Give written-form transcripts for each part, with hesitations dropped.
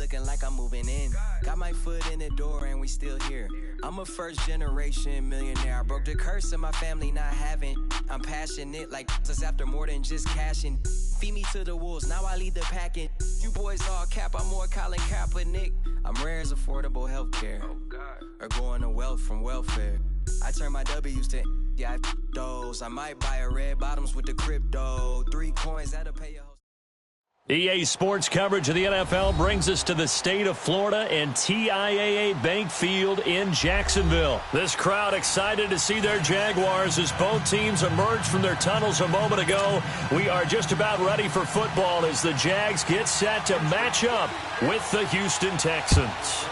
looking like I'm moving in. Got my foot in the door and we still here. I'm a first generation millionaire. I broke the curse of my family not having. I'm passionate like us after more than just cashing. Feed me to the wolves, now I lead the packing. You boys all cap, I'm more Colin Kaepernick. I'm rare as affordable healthcare. Or going to wealth from welfare. I turn my W's to yeah, those. I might buy a red bottoms with the crypto. 3 coins that'll pay your EA Sports coverage of the NFL brings us to the state of Florida and TIAA Bank Field in Jacksonville. This crowd excited to see their Jaguars as both teams emerged from their tunnels a moment ago. We are just about ready for football as the Jags get set to match up with the Houston Texans.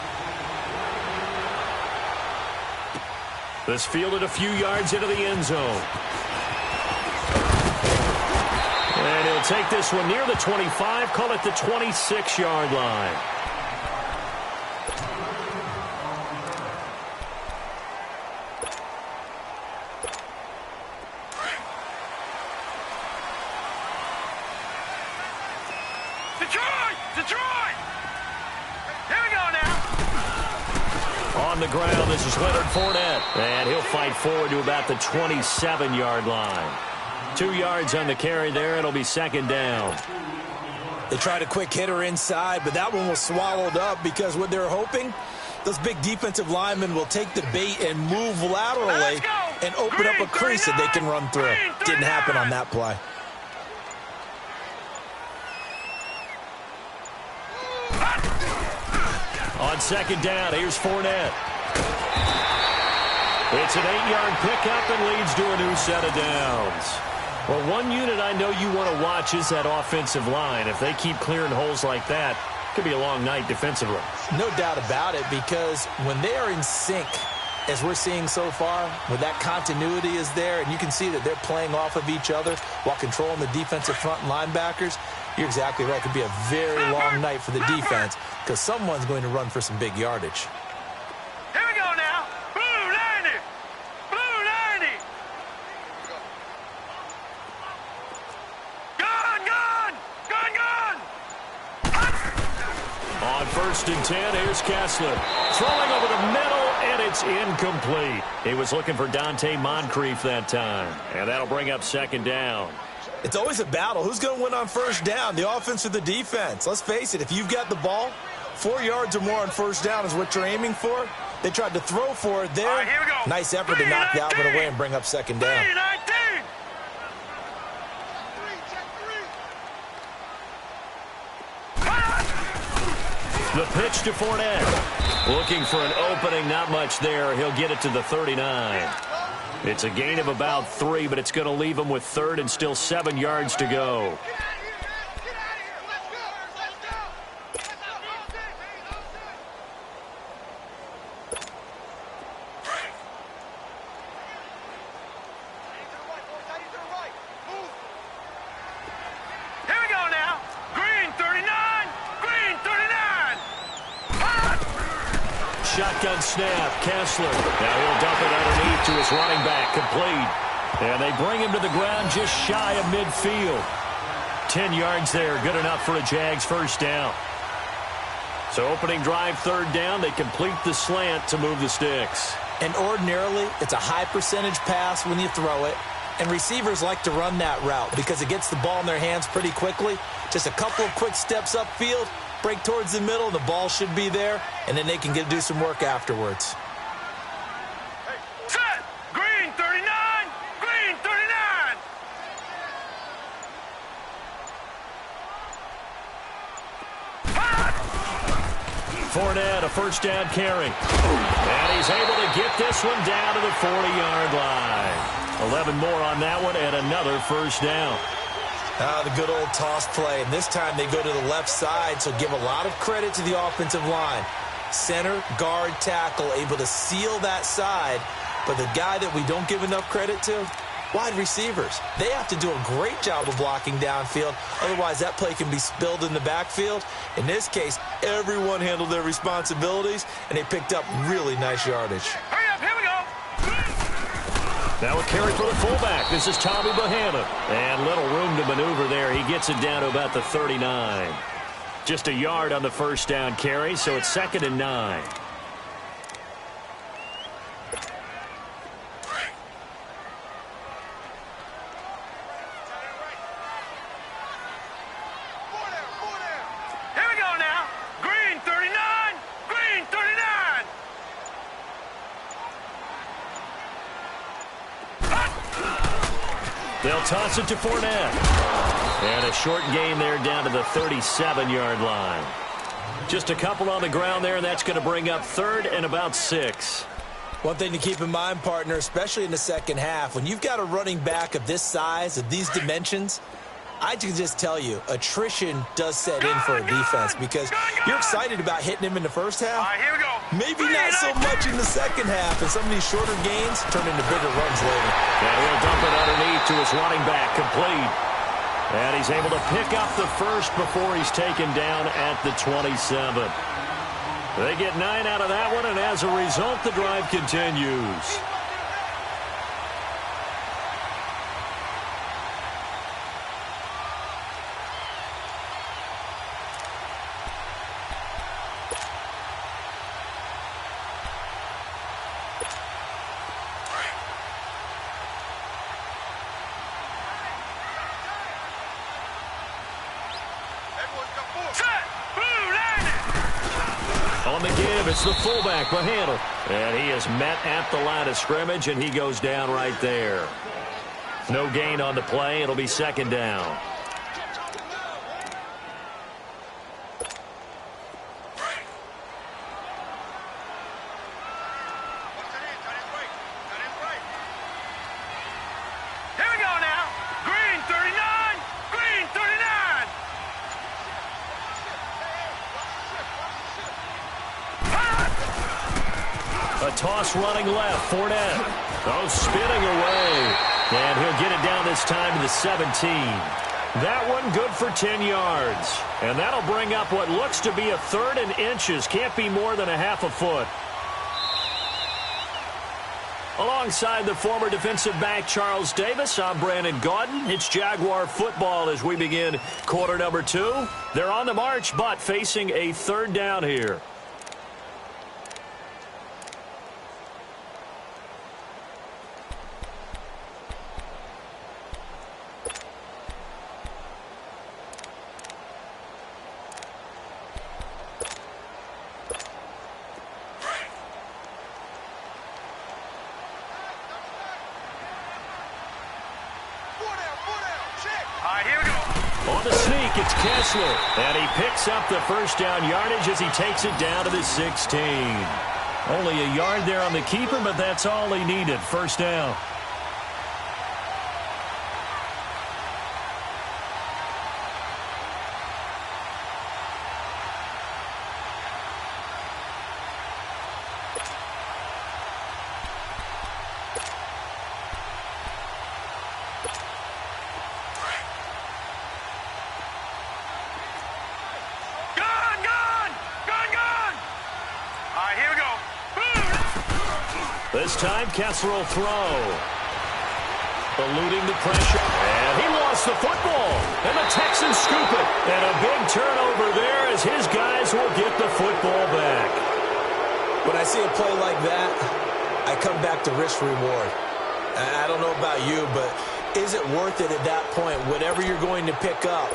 This fielded a few yards into the end zone. And he'll take this one near the 25, call it the 26-yard line. Detroit! Here we go now. On the ground, this is Leonard Fournette. And he'll fight forward to about the 27-yard line. 2 yards on the carry there. It'll be second down. They tried a quick hitter inside, but that one was swallowed up because what they're hoping, those big defensive linemen will take the bait and move laterally and open up a crease that they can run through. Didn't happen on that play. On second down, here's Fournette. It's an 8-yard pickup and leads to a new set of downs. Well, one unit I know you want to watch is that offensive line. If they keep clearing holes like that, it could be a long night defensively. No doubt about it, because when they are in sync, as we're seeing so far, where that continuity is there, and you can see that they're playing off of each other while controlling the defensive front linebackers, you're exactly right. It could be a very long night for the defense because someone's going to run for some big yardage. Here we go now. Blue 90. Blue 90. Gun. On first and 10, here's Kessler. Throwing over the middle, and it's incomplete. He was looking for Dante Moncrief that time. And that'll bring up second down. It's always a battle. Who's going to win on first down, the offense or the defense? Let's face it, if you've got the ball, 4 yards or more on first down is what you're aiming for. They tried to throw for it there. All right, here we go. Nice effort to knock that one away and bring up second down. 3-19. The pitch to Fournette. Looking for an opening, not much there. He'll get it to the 39. It's a gain of about 3, but it's going to leave him with third and still 7 yards to go. Here we go now. Green 39. Green 39. Shotgun snap, Kessler. Now he'll dump it underneath to his running back, complete. And they bring him to the ground just shy of midfield. 10 yards there, good enough for a Jags first down. So opening drive, third down, they complete the slant to move the sticks. And ordinarily, it's a high percentage pass when you throw it. And receivers like to run that route because it gets the ball in their hands pretty quickly. Just a couple of quick steps upfield, break towards the middle, the ball should be there, and then they can do some work afterwards. Set. Green 39. Green 39. Fournette, a first down carry. And he's able to get this one down to the 40-yard line. 11 more on that one and another first down. The good old toss play. And this time they go to the left side, so give a lot of credit to the offensive line. Center, guard, tackle, able to seal that side. But the guy that we don't give enough credit to, wide receivers. They have to do a great job of blocking downfield. Otherwise, that play can be spilled in the backfield. In this case, everyone handled their responsibilities, and they picked up really nice yardage. Hurry up, here we go. Now a carry for the fullback. This is Tommy Bahama. And little room to maneuver there. He gets it down to about the 39. Just a yard on the first down carry, so it's 2nd and 9. Here we go now. Green 39. Green 39. They'll toss it to Fournette. And a short gain there down to the 37-yard line. Just a couple on the ground there, and that's going to bring up 3rd and about 6. One thing to keep in mind, partner, especially in the second half, when you've got a running back of this size, of these dimensions, I can just tell you, attrition does set in for a defense because you're excited about hitting him in the first half. All right, here we go. Maybe not so much in the second half, and some of these shorter gains turn into bigger runs later. And he'll dump it underneath to his running back, complete. And he's able to pick up the first before he's taken down at the 27. They get 9 out of that one, and as a result, the drive continues. On the give, it's the fullback, Mahandle. And he is met at the line of scrimmage, and he goes down right there. No gain on the play. It'll be 2nd down. Here we go now. Green 39. Green 39. A toss running left. Fournette. Oh, spinning away. And he'll get it down this time to the 17. That one good for 10 yards. And that'll bring up what looks to be a 3rd and inches. Can't be more than a half a foot. Alongside the former defensive back Charles Davis, I'm Brandon Gaudin. It's Jaguar football as we begin quarter number 2. They're on the march, but facing a 3rd down here. On the sneak, it's Kessler. And he picks up the first down yardage as he takes it down to the 16. Only a yard there on the keeper, but that's all he needed. First down. This time, Kessler will throw. Eluding the pressure. And he lost the football. And the Texans scoop it. And a big turnover there as his guys will get the football back. When I see a play like that, I come back to risk reward. I don't know about you, but is it worth it at that point, whatever you're going to pick up,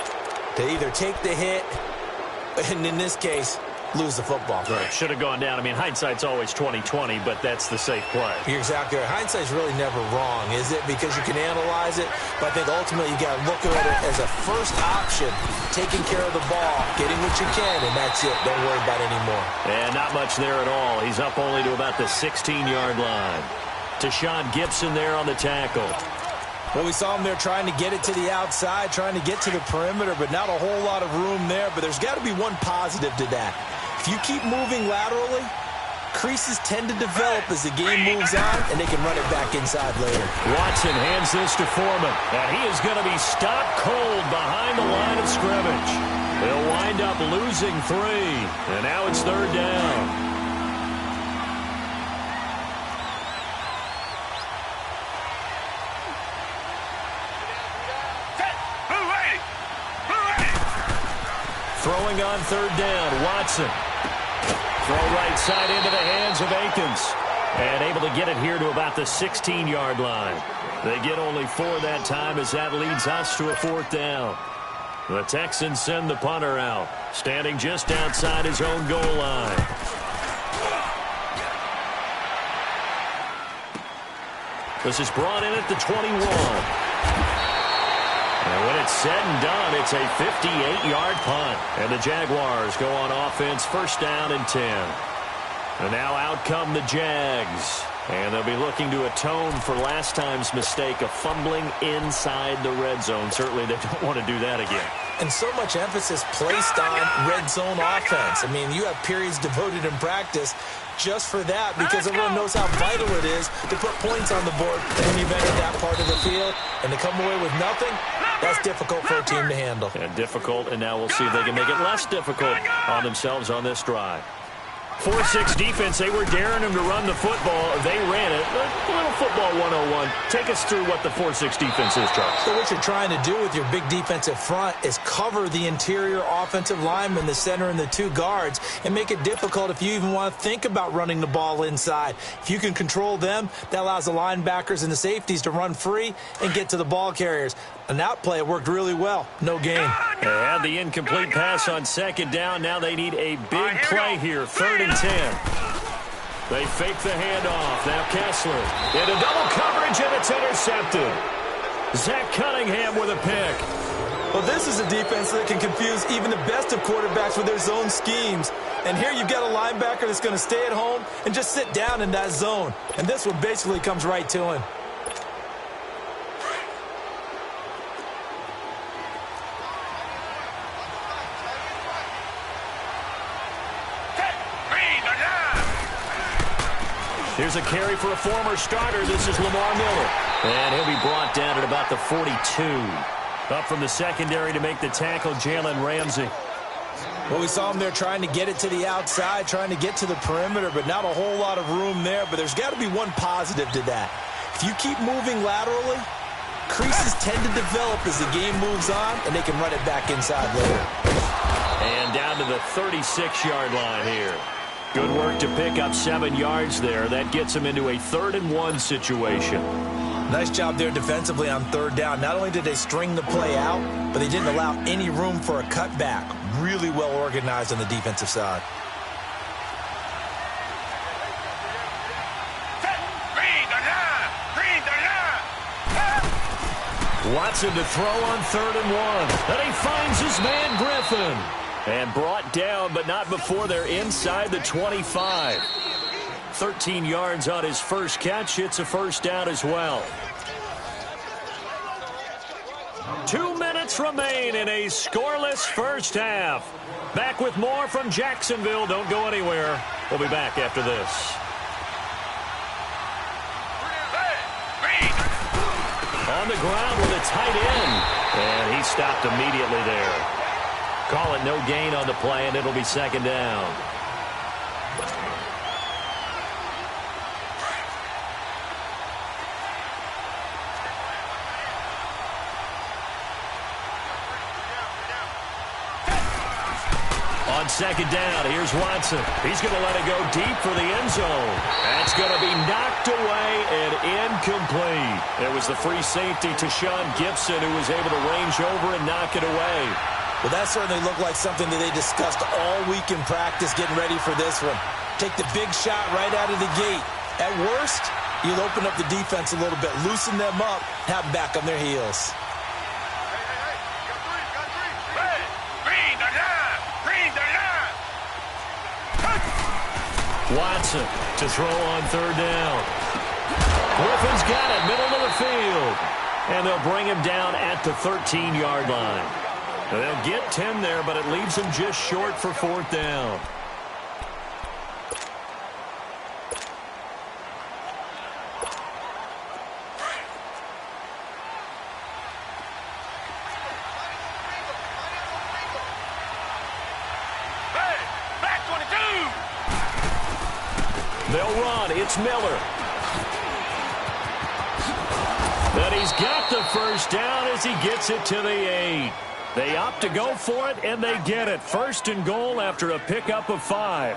to either take the hit, and in this case, lose the football? Right. Should have gone down. I mean, hindsight's always 20/20, but that's the safe play. You're exactly right. Hindsight's really never wrong, is it? Because you can analyze it, but I think ultimately you got to look at it as a first option, taking care of the ball, getting what you can, and that's it. Don't worry about it anymore. And not much there at all. He's up only to about the 16-yard line. Tashawn Gibson there on the tackle. Well, we saw him there trying to get it to the outside, trying to get to the perimeter, but not a whole lot of room there. But there's got to be one positive to that. If you keep moving laterally, creases tend to develop as the game moves on, and they can run it back inside later. Watson hands this to Foreman, and he is going to be stopped cold behind the line of scrimmage. They'll wind up losing 3, and now it's 3rd down. Throwing throwing on third down. Watson. Throw right side into the hands of Akins. And able to get it here to about the 16-yard line. They get only 4 that time as that leads us to a 4th down. The Texans send the punter out, standing just outside his own goal line. This is brought in at the 21. And when it's said and done, it's a 58-yard punt. And the Jaguars go on offense, first down and 10. And now out come the Jags. And they'll be looking to atone for last time's mistake of fumbling inside the red zone. Certainly they don't want to do that again. And so much emphasis placed on red zone offense. I mean, you have periods devoted in practice just for that because everyone knows how vital it is to put points on the board when you've entered that part of the field. And to come away with nothing, that's difficult for a team to handle. And difficult, and now we'll see if they can make it less difficult on themselves on this drive. 4-6 defense, they were daring him to run the football. They ran it. A little football 101. Take us through what the 4-6 defense is, Charles. So what you're trying to do with your big defensive front is cover the interior offensive lineman, the center, and the 2 guards, and make it difficult if you even want to think about running the ball inside. If you can control them, that allows the linebackers and the safeties to run free and get to the ball carriers. And that play worked really well. No gain. They had the incomplete pass on second down. Now they need a big play here. 3rd and 10. They fake the handoff. Now Kessler into double coverage, and it's intercepted. Zach Cunningham with a pick. Well, this is a defense that can confuse even the best of quarterbacks with their zone schemes. And here you've got a linebacker that's going to stay at home and just sit down in that zone. And this one basically comes right to him. Here's a carry for a former starter. This is Lamar Miller. And he'll be brought down at about the 42. Up from the secondary to make the tackle, Jalen Ramsey. Well, we saw him there trying to get it to the outside, trying to get to the perimeter, but not a whole lot of room there. But there's got to be one positive to that. If you keep moving laterally, creases tend to develop as the game moves on, and they can run it back inside later. And down to the 36-yard line here. Good work to pick up 7 yards there. That gets him into a 3rd and 1 situation. Nice job there defensively on 3rd down. Not only did they string the play out, but they didn't allow any room for a cutback. Really well organized on the defensive side. Watson to throw on 3rd and 1. And he finds his man Griffin. And brought down, but not before they're inside the 25. 13 yards on his first catch. It's a first down as well. 2 minutes remain in a scoreless first half. Back with more from Jacksonville. Don't go anywhere. We'll be back after this. On the ground with a tight end. And he stopped immediately there. Call it no gain on the play, and it'll be 2nd down. On 2nd down, here's Watson. He's going to let it go deep for the end zone. That's going to be knocked away and incomplete. It was the free safety to Sean Gibson who was able to range over and knock it away. Well, that certainly looked like something that they discussed all week in practice getting ready for this one. Take the big shot right out of the gate. At worst, you'll open up the defense a little bit, loosen them up, have them back on their heels. Watson to throw on 3rd down. Griffin's got it, middle of the field. And they'll bring him down at the 13-yard line. Now they'll get 10 there, but it leaves them just short for 4th down. Hey, back 22. They'll run. It's Miller. And he's got the first down as he gets it to the 8. They opt to go for it, and they get it. 1st and goal after a pickup of 5.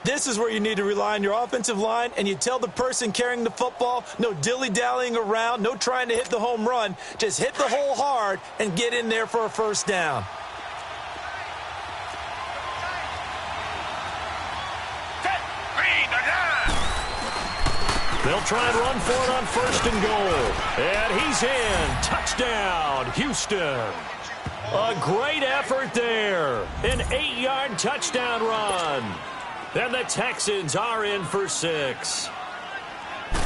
This is where you need to rely on your offensive line, and you tell the person carrying the football, no dilly-dallying around, no trying to hit the home run. Just hit the hole hard and get in there for a 1st down. They'll try and run for it on 1st and goal. And he's in. Touchdown, Houston. A great effort there. An 8-yard touchdown run. And the Texans are in for 6.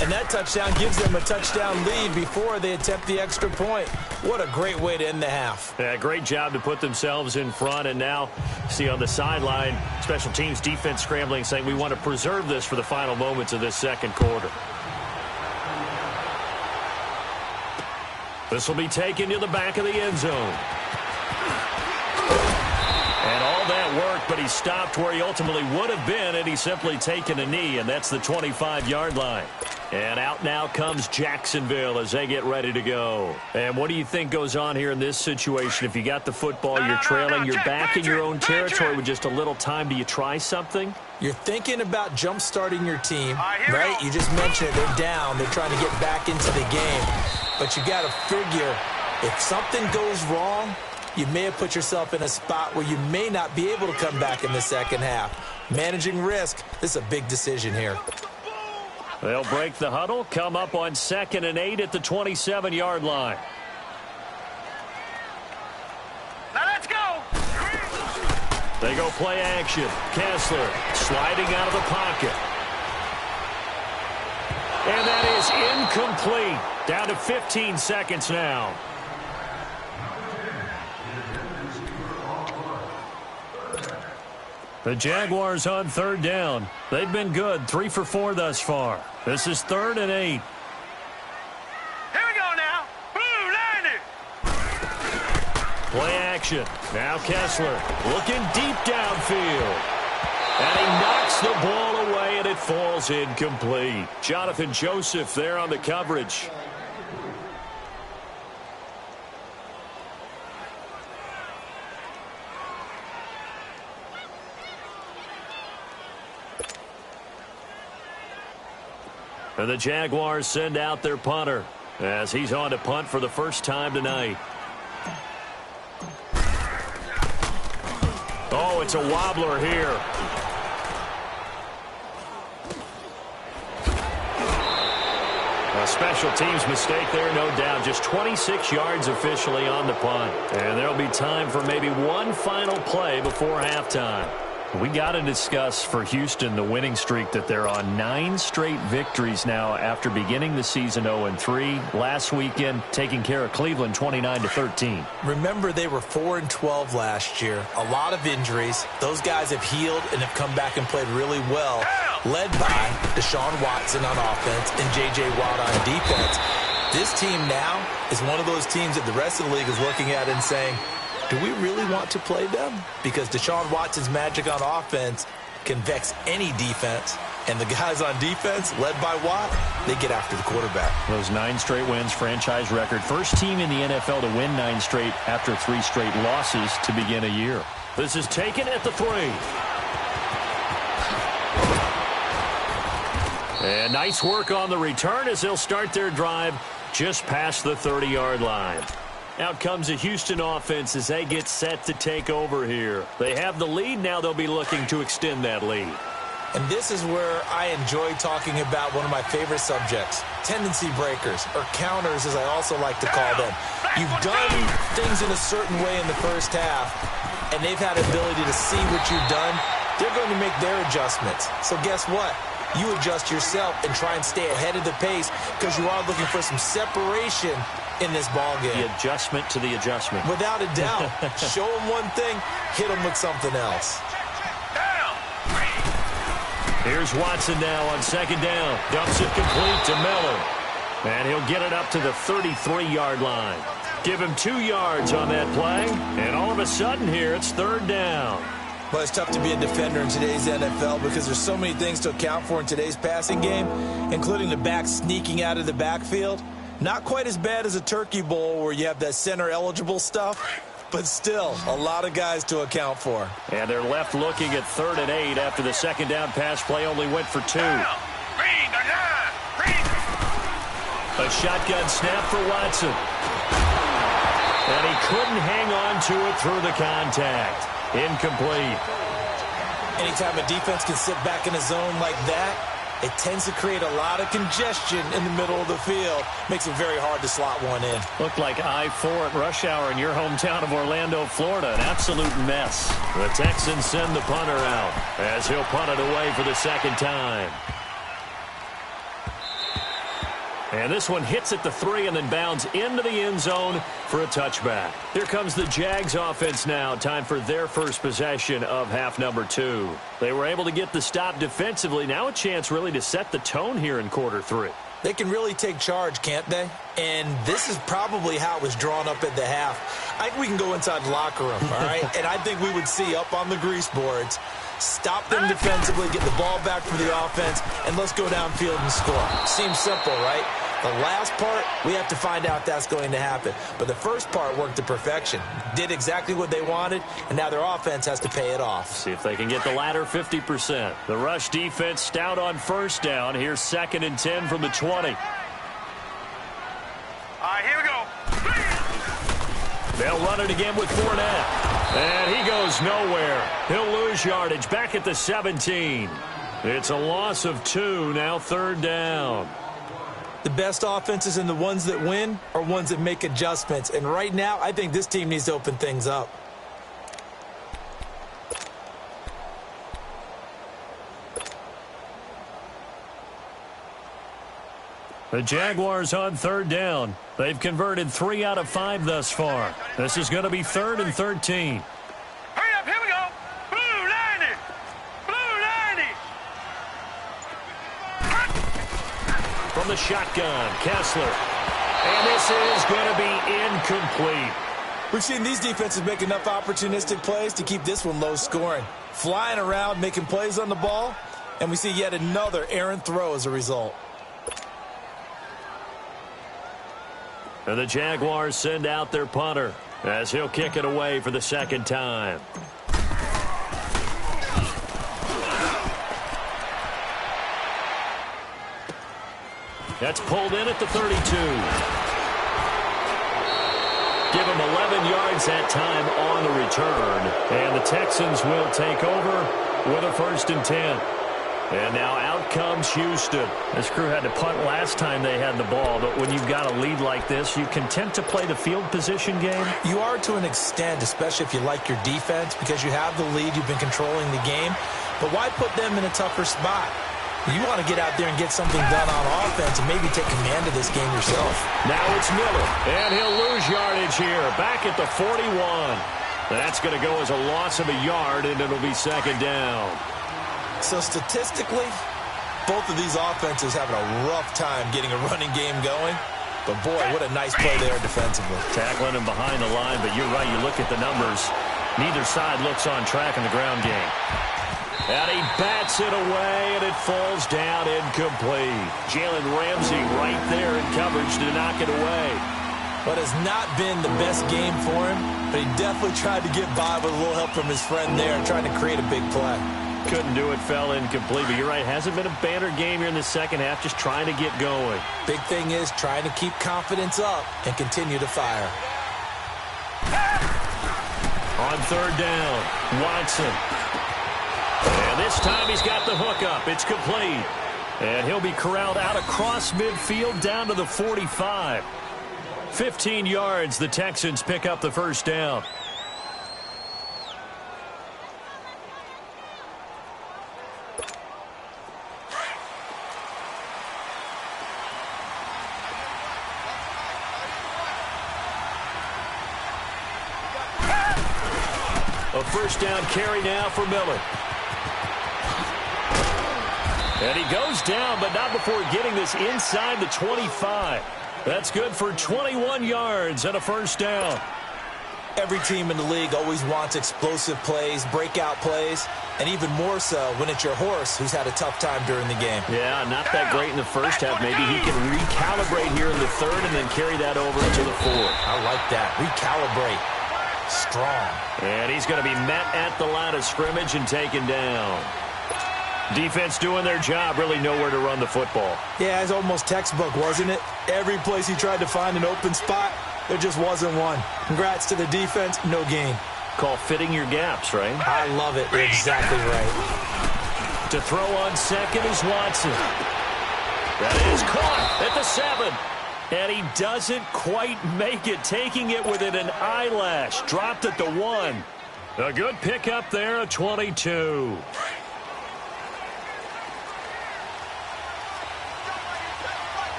And that touchdown gives them a touchdown lead before they attempt the extra point. What a great way to end the half. Yeah, great job to put themselves in front. And now, see on the sideline, special teams defense scrambling, saying we want to preserve this for the final moments of this 2nd quarter. This will be taken to the back of the end zone. And all that work, but he stopped where he ultimately would have been, and he's simply taken a knee, and that's the 25-yard line. And out now comes Jacksonville as they get ready to go. And what do you think goes on here in this situation? If you got the football, you're trailing, you're back in your own territory with just a little time. Do you try something? You're thinking about jump-starting your team, right? You just mentioned it. They're down. They're trying to get back into the game. But you got to figure, if something goes wrong, you may have put yourself in a spot where you may not be able to come back in the 2nd half. Managing risk, this is a big decision here. They'll break the huddle, come up on 2nd and 8 at the 27-yard line. Now let's go. They go play action. Kessler sliding out of the pocket. And that is incomplete. Down to 15 seconds now. The Jaguars on 3rd down. They've been good, 3 for 4 thus far. This is 3rd and 8. Here we go now. Blue 90. Play action. Now Kessler looking deep downfield. And he knocks the ball away, and it falls incomplete. Jonathan Joseph there on the coverage. And the Jaguars send out their punter as he's on to punt for the first time tonight. Oh, it's a wobbler here. A special teams mistake there, no doubt. Just 26 yards officially on the punt. And there'll be time for maybe one final play before halftime. We got to discuss for Houston the winning streak that they're on. 9 straight victories now after beginning the season 0-3. Last weekend, taking care of Cleveland 29-13. Remember, they were 4-12 last year. A lot of injuries. Those guys have healed and have come back and played really well, led by Deshaun Watson on offense and J.J. Watt on defense. This team now is one of those teams that the rest of the league is looking at and saying, do we really want to play them? Because Deshaun Watson's magic on offense can vex any defense. And the guys on defense, led by Watt, they get after the quarterback. Those 9 straight wins, franchise record. First team in the NFL to win 9 straight after 3 straight losses to begin a year. This is taken at the 3. And nice work on the return as they'll start their drive just past the 30-yard line. Out comes the Houston offense as they get set to take over here. They have the lead. Now they'll be looking to extend that lead. And this is where I enjoy talking about one of my favorite subjects, tendency breakers, or counters as I also like to call them. You've done things in a certain way in the first half, and they've had the ability to see what you've done. They're going to make their adjustments. So guess what? You adjust yourself and try and stay ahead of the pace because you are looking for some separation in this ball game. The adjustment to the adjustment. Without a doubt. Show them one thing, hit them with something else. Here's Watson now on 2nd down. Dumps it complete to Miller. And he'll get it up to the 33-yard line. Give him 2 yards on that play. And all of a sudden here, it's 3rd down. Well, it's tough to be a defender in today's NFL because there's so many things to account for in today's passing game, including the back sneaking out of the backfield. Not quite as bad as a turkey bowl where you have that center-eligible stuff, but still, a lot of guys to account for. And they're left looking at 3rd and 8 after the second down pass play only went for 2. A shotgun snap for Watson. And he couldn't hang on to it through the contact. Incomplete. Anytime a defense can sit back in a zone like that, it tends to create a lot of congestion in the middle of the field. Makes it very hard to slot one in. Looked like I-4 at rush hour in your hometown of Orlando, Florida. An absolute mess. The Texans send the punter out as he'll punt it away for the second time. And this one hits at the 3 and then bounds into the end zone for a touchback. Here comes the Jags offense now. Time for their first possession of half number 2. They were able to get the stop defensively. Now a chance really to set the tone here in quarter 3. They can really take charge, can't they? And this is probably how it was drawn up at the half. I think we can go inside the locker room, all right? And I think we would see up on the grease boards, stop them defensively, get the ball back for the offense, and let's go downfield and score. Seems simple, right? The last part, we have to find out that's going to happen. But the first part worked to perfection. Did exactly what they wanted, and now their offense has to pay it off. See if they can get the latter 50%. The rush defense stout on first down. Here's 2nd and 10 from the 20. All right, here we go. They'll run it again with Fournette. And he goes nowhere. He'll lose yardage back at the 17. It's a loss of 2, now 3rd down. The best offenses and the ones that win are ones that make adjustments. And right now, I think this team needs to open things up. The Jaguars on 3rd down. They've converted 3 out of 5 thus far. This is going to be 3rd and 13. Hurry up, here we go. Blue 90. Blue 90. From the shotgun, Kessler. And this is going to be incomplete. We've seen these defenses make enough opportunistic plays to keep this one low scoring. Flying around, making plays on the ball, and we see yet another errant throw as a result. And the Jaguars send out their punter as he'll kick it away for the second time. That's pulled in at the 32. Give him 11 yards that time on the return. And the Texans will take over with a 1st and 10. And now out comes Houston. This crew had to punt last time they had the ball, but when you've got a lead like this, you content to play the field position game? You are to an extent, especially if you like your defense, because you have the lead, you've been controlling the game. But why put them in a tougher spot? You want to get out there and get something done on offense and maybe take command of this game yourself. Now it's Miller, and he'll lose yardage here, back at the 41. That's going to go as a loss of a yard, and it'll be 2nd down. So statistically, both of these offenses having a rough time getting a running game going. But boy, what a nice play there defensively. Tackling him behind the line, but you're right, you look at the numbers. Neither side looks on track in the ground game. And he bats it away, and it falls down incomplete. Jalen Ramsey right there in coverage to knock it away. What has not been the best game for him, but he definitely tried to get by with a little help from his friend there, trying to create a big play. Couldn't do it, fell incomplete, but you're right, hasn't been a banner game here in the second half, just trying to get going. Big thing is trying to keep confidence up and continue to fire. On 3rd down, Watson. And this time he's got the hook up. It's complete. And he'll be corralled out across midfield down to the 45. 15 yards, the Texans pick up the 1st down. A 1st down carry now for Miller. And he goes down, but not before getting this inside the 25. That's good for 21 yards and a 1st down. Every team in the league always wants explosive plays, breakout plays, and even more so when it's your horse who's had a tough time during the game. Yeah, not that great in the first half. Maybe he can recalibrate here in the 3rd and then carry that over into the 4th. I like that. Recalibrate. strong. And he's going to be met at the line of scrimmage and taken down. Defense doing their job, really nowhere to run the football. Yeah, it's almost textbook, wasn't it? Every place he tried to find an open spot, there just wasn't one. Congrats to the defense, no gain. Call fitting your gaps, right? I love it. You're exactly right. To throw on second is Watson. That is caught at the 7. And he doesn't quite make it, taking it within an eyelash. Dropped at the 1. A good pickup there at 22.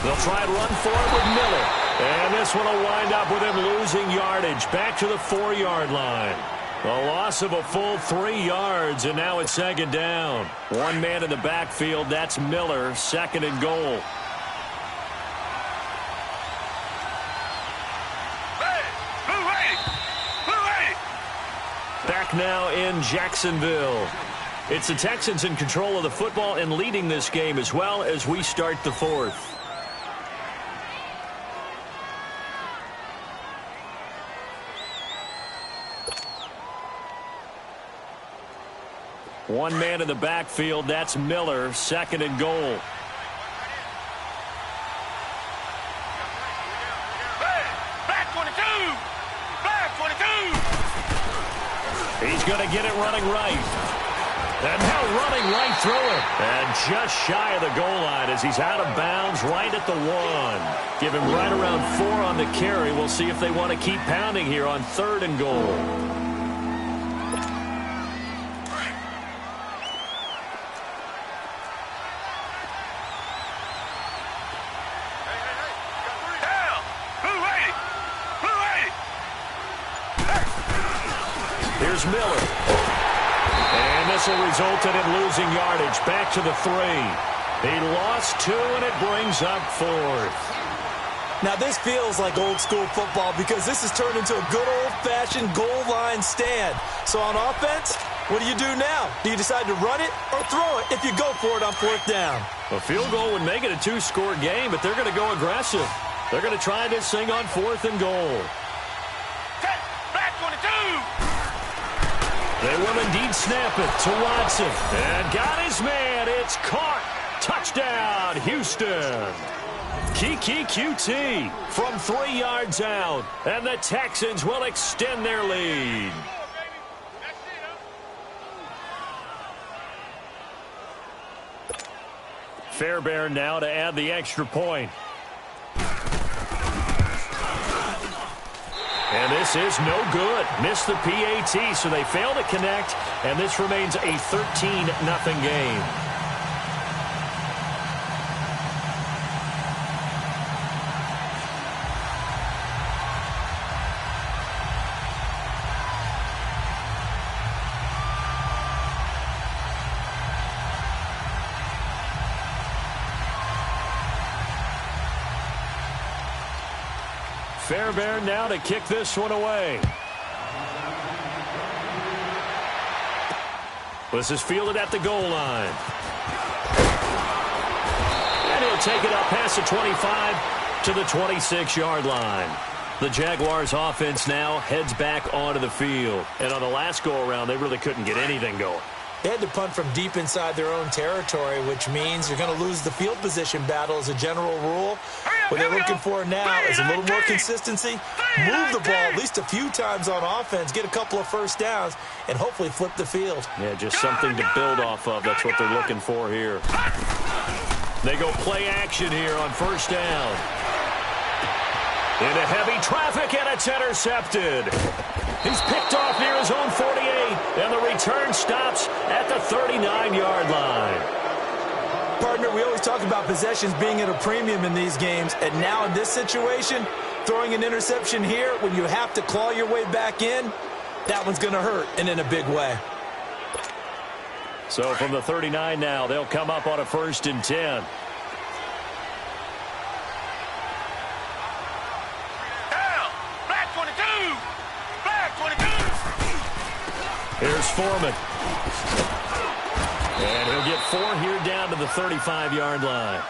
They'll try and run for it with Miller. And this one will wind up with him losing yardage. Back to the 4-yard line. A loss of a full 3 yards, and now it's second down. One man in the backfield, that's Miller, second and goal. Back now in Jacksonville. It's the Texans in control of the football and leading this game as well as we start the 4th. One man in the backfield, that's Miller, second and goal. Back 22! Back 22! He's going to get it running right. And now running right through it. And just shy of the goal line as he's out of bounds right at the 1. Give him right around 4 on the carry. We'll see if they want to keep pounding here on 3rd and goal. Here's Miller. And this will result in him losing yardage. Back to the 3. He lost 2, and it brings up 4th. Now, this feels like old-school football because this has turned into a good old-fashioned goal line stand. So on offense, what do you do now? Do you decide to run it or throw it if you go for it on 4th down? A field goal would make it a 2-score game, but they're going to go aggressive. They're going to try this thing on 4th and goal. Back 22! They will indeed snap it to Watson. And got his man. It's caught. Touchdown, Houston. Kiki QT from 3 yards out. And the Texans will extend their lead. Fairbairn now to add the extra point. And this is no good. Missed the PAT, so they fail to connect, and this remains a 13-0 game. Fairbairn now to kick this one away. This is fielded at the goal line. And he'll take it up past the 25 to the 26-yard line. The Jaguars offense now heads back onto the field. And on the last go-around, they really couldn't get anything going. They had to punt from deep inside their own territory, which means you're going to lose the field position battle as a general rule. What they're looking for now is a little more consistency, move the ball at least a few times on offense, get a couple of first downs, and hopefully flip the field. Yeah, just something to build off of. That's what they're looking for here. They go play action here on 1st down. Into heavy traffic, and it's intercepted. He's picked off near his own 48, and the return stops at the 39-yard line. Partner, we always talk about possessions being at a premium in these games, and now in this situation, throwing an interception here when you have to claw your way back in, that one's going to hurt, and in a big way. So from the 39 now, they'll come up on a 1st and 10. Here's Foreman. And he'll get 4 here down to the 35-yard line.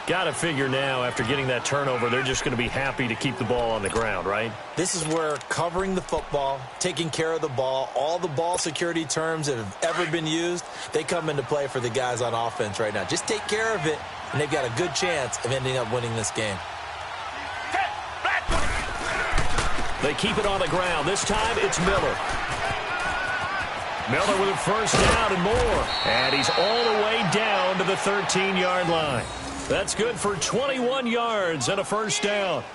Got to figure now, after getting that turnover, they're just going to be happy to keep the ball on the ground, right? This is where covering the football, taking care of the ball, all the ball security terms that have ever been used, they come into play for the guys on offense right now. Just take care of it, and they've got a good chance of ending up winning this game. They keep it on the ground. This time, it's Miller. Miller with a first down and more. And he's all the way down to the 13-yard line. That's good for 21 yards and a first down.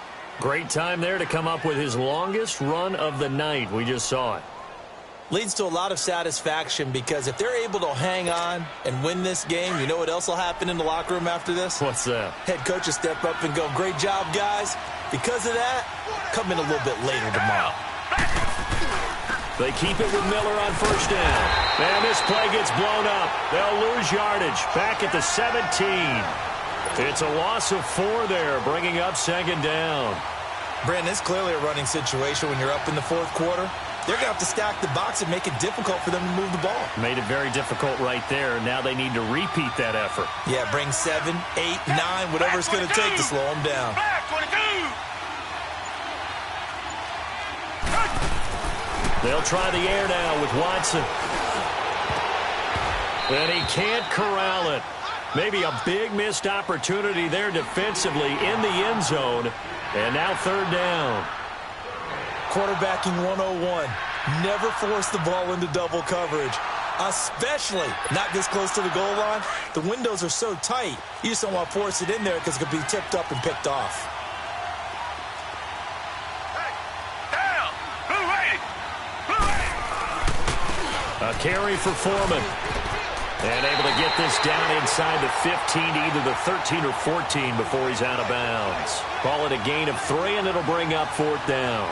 Great time there to come up with his longest run of the night. We just saw it. Leads to a lot of satisfaction because if they're able to hang on and win this game, you know what else will happen in the locker room after this? What's that? Head coach will step up and go, great job, guys. Because of that, come in a little bit later tomorrow. They keep it with Miller on first down. And this play gets blown up. They'll lose yardage back at the 17. It's a loss of 4 there, bringing up second down. Brandon, it's clearly a running situation when you're up in the fourth quarter. They're going to have to stack the box and make it difficult for them to move the ball. Made it very difficult right there. Now they need to repeat that effort. Yeah, bring 7, 8, 9, whatever it's going to take to slow them down. They'll try the air now with Watson. And he can't corral it. Maybe a big missed opportunity there defensively in the end zone. And now third down. Quarterbacking 101. Never force the ball into double coverage, especially not this close to the goal line. The windows are so tight, you just don't want to force it in there because it could be tipped up and picked off. A carry for Foreman. And able to get this down inside the 15 to either the 13 or 14 before he's out of bounds. Call it a gain of 3, and it'll bring up fourth down.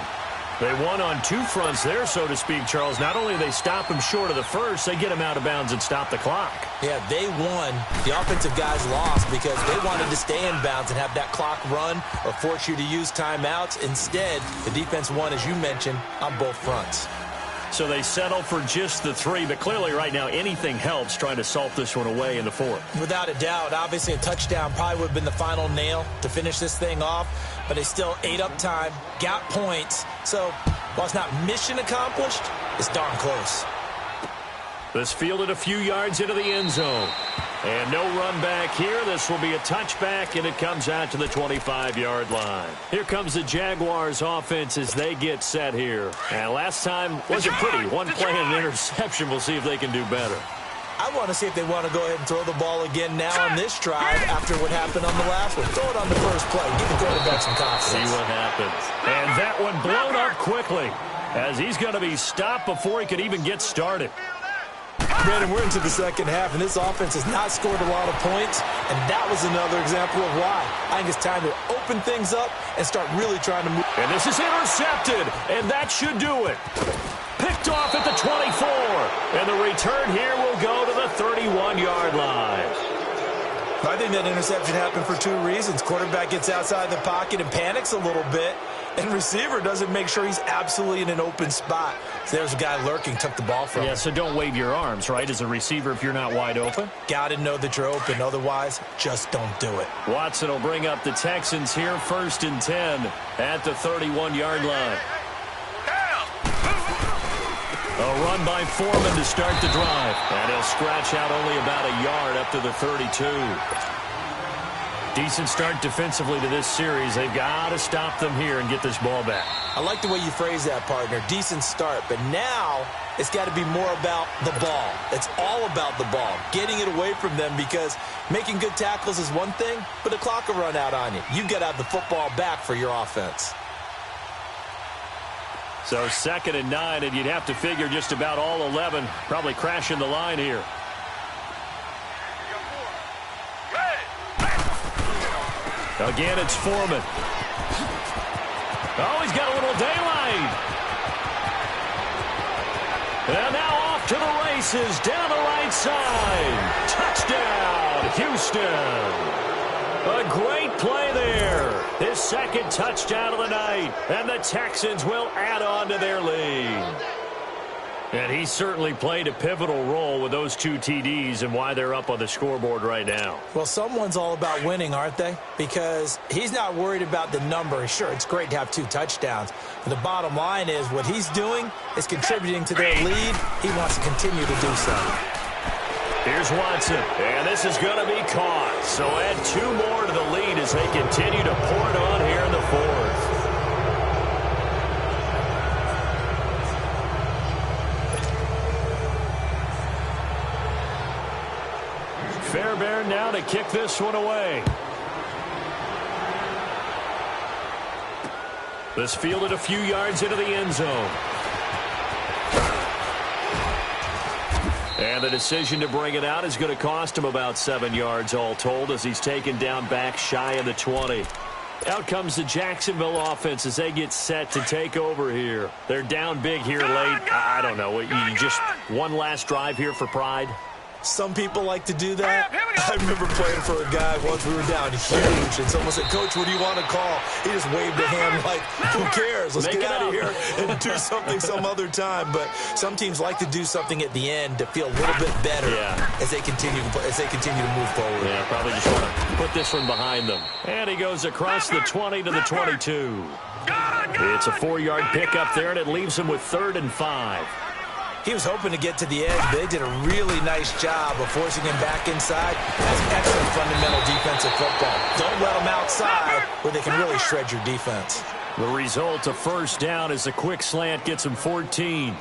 They won on 2 fronts there, so to speak, Charles. Not only do they stop him short of the first, they get him out of bounds and stop the clock. Yeah, they won. The offensive guys lost because they wanted to stay in bounds and have that clock run or force you to use timeouts. Instead, the defense won, as you mentioned, on both fronts. So they settle for just the 3, but clearly right now anything helps trying to salt this one away in the fourth. Without a doubt, obviously a touchdown probably would have been the final nail to finish this thing off, but they still ate up time, got points. So while it's not mission accomplished, it's darn close. This fielded a few yards into the end zone. And no run back here. This will be a touchback, and it comes out to the 25-yard line. Here comes the Jaguars offense as they get set here. And last time wasn't pretty. One play and an interception. We'll see if they can do better. I want to see if they want to go ahead and throw the ball again now on this drive after what happened on the last one. Throw it on the first play. Give the quarterback some confidence. See what happens. And that one blown up quickly as he's going to be stopped before he could even get started. Brandon, we're into the second half, and this offense has not scored a lot of points, and that was another example of why. I think it's time to open things up and start really trying to move. And this is intercepted, and that should do it. Picked off at the 24, and the return here will go to the 31-yard line. I think that interception happened for 2 reasons. Quarterback gets outside the pocket and panics a little bit, and receiver doesn't make sure he's absolutely in an open spot. So there's a guy lurking, took the ball from him. Yeah, so don't wave your arms, right, as a receiver if you're not wide open. Got to know that you're open. Otherwise, just don't do it. Watson will bring up the Texans here, 1st and 10 at the 31-yard line. A run by Foreman to start the drive. And he'll scratch out only about a yard up to the 32. Decent start defensively to this series. They've got to stop them here and get this ball back. I like the way you phrase that, partner. Decent start. But now it's got to be more about the ball. It's all about the ball. Getting it away from them, because making good tackles is one thing, but the clock will run out on you. You've got to have the football back for your offense. So 2nd and 9, and you'd have to figure just about all 11 probably crashing the line here. Again, it's Foreman. Oh, he's got a little daylight. And now off to the races down the right side. Touchdown, Houston. A great play there. His 2nd touchdown of the night. And the Texans will add on to their lead. And he certainly played a pivotal role with those 2 TDs and why they're up on the scoreboard right now. Well, someone's all about winning, aren't they? Because he's not worried about the number. Sure, it's great to have 2 touchdowns. But the bottom line is what he's doing is contributing to their lead. He wants to continue to do so. Here's Watson, and this is going to be caught. So add 2 more to the lead as they continue to pour it on here in the 4th. Fairbairn now to kick this one away. This fielded a few yards into the end zone. And the decision to bring it out is going to cost him about 7 yards all told as he's taken down back shy of the 20. Out comes the Jacksonville offense as they get set to take over here. They're down big here late. I don't know. You just one last drive here for pride? Some people like to do that. I remember playing for a guy once. We were down huge, and someone said, "Coach, what do you want to call?" He just waved a hand like, "Who cares? Let's get out of here and do something some other time." But some teams like to do something at the end to feel a little bit better as they continue to move forward. Yeah, probably just want to put this one behind them. And he goes across the 20 to the 22. It's a 4-yard pickup there, and it leaves him with 3rd and 5. He was hoping to get to the edge, but they did a really nice job of forcing him back inside. That's excellent fundamental defensive football. Don't let them outside where they can really shred your defense. The result, a 1st down as a quick slant gets him 14.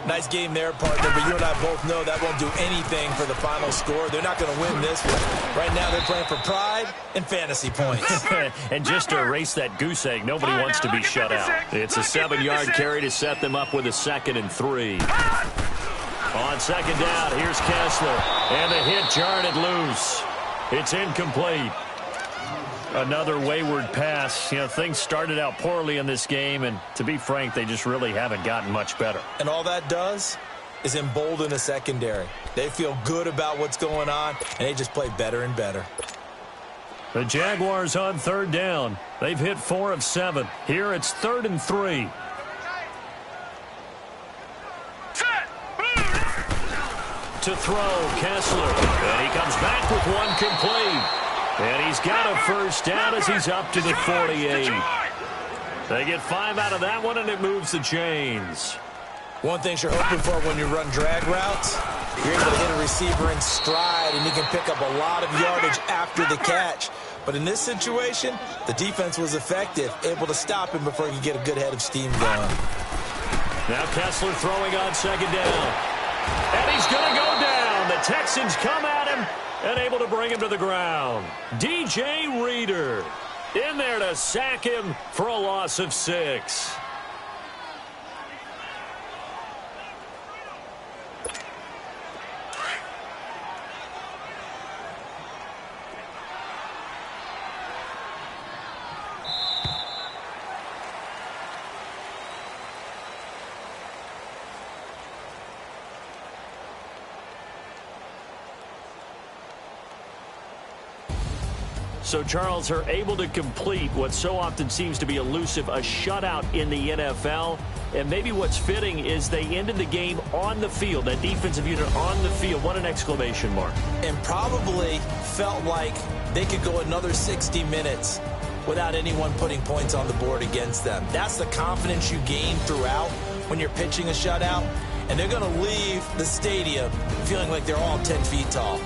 Nice game there, partner, but you and I both know that won't do anything for the final score. They're not going to win this one. Right now they're playing for pride and fantasy points. And just to erase that goose egg, nobody wants to be shut out. It's a 7-yard carry to set them up with a 2nd and 3. On 2nd down, here's Kessler. And the hit jarred it loose. It's incomplete. Another wayward pass. You know, things started out poorly in this game, and to be frank, they just really haven't gotten much better. And all that does is embolden a secondary. They feel good about what's going on, and they just play better and better. The Jaguars on 3rd down. They've hit 4 of 7. Here it's 3rd and 3. To throw, Kessler. And he comes back with one complete. And he's got a 1st down as he's up to the 48. They get 5 out of that one, and it moves the chains. One thing you're hoping for when you run drag routes, you're able to hit a receiver in stride, and you can pick up a lot of yardage after the catch. But in this situation, the defense was effective, able to stop him before he could get a good head of steam going. Now Kessler throwing on 2nd down. And he's going to go down. The Texans come at him and able to bring him to the ground. DJ Reader in there to sack him for a loss of 6. So, Charles, are able to complete what so often seems to be elusive, a shutout in the NFL. And maybe what's fitting is they ended the game on the field, that defensive unit on the field. What an exclamation mark. And probably felt like they could go another 60 minutes without anyone putting points on the board against them. That's the confidence you gain throughout when you're pitching a shutout. And they're going to leave the stadium feeling like they're all 10 feet tall.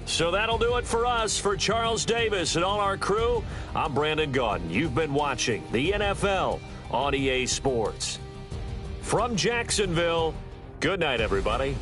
So that'll do it for us. For Charles Davis and all our crew, I'm Brandon Gaudin. You've been watching the NFL on EA Sports. From Jacksonville, good night, everybody.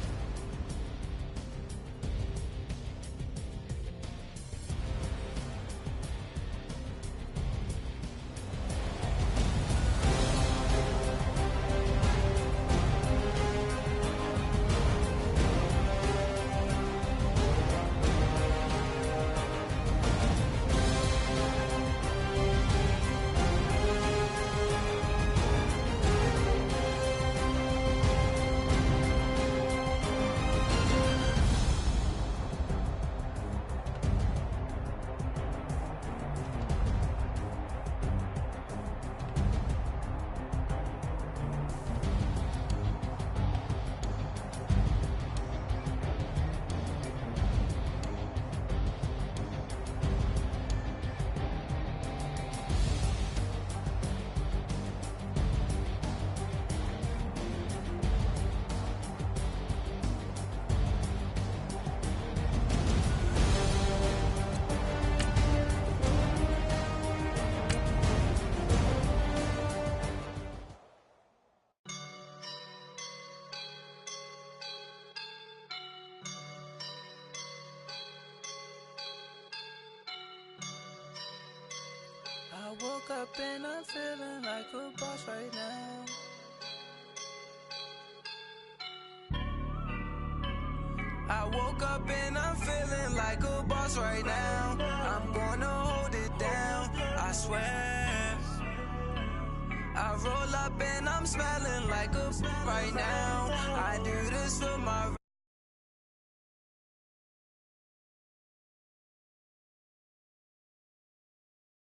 woke up and I'm feeling like a boss right now. I woke up and I'm feeling like a boss right now. I'm gonna hold it down, I swear. I roll up and I'm smelling like a right now. I do this for my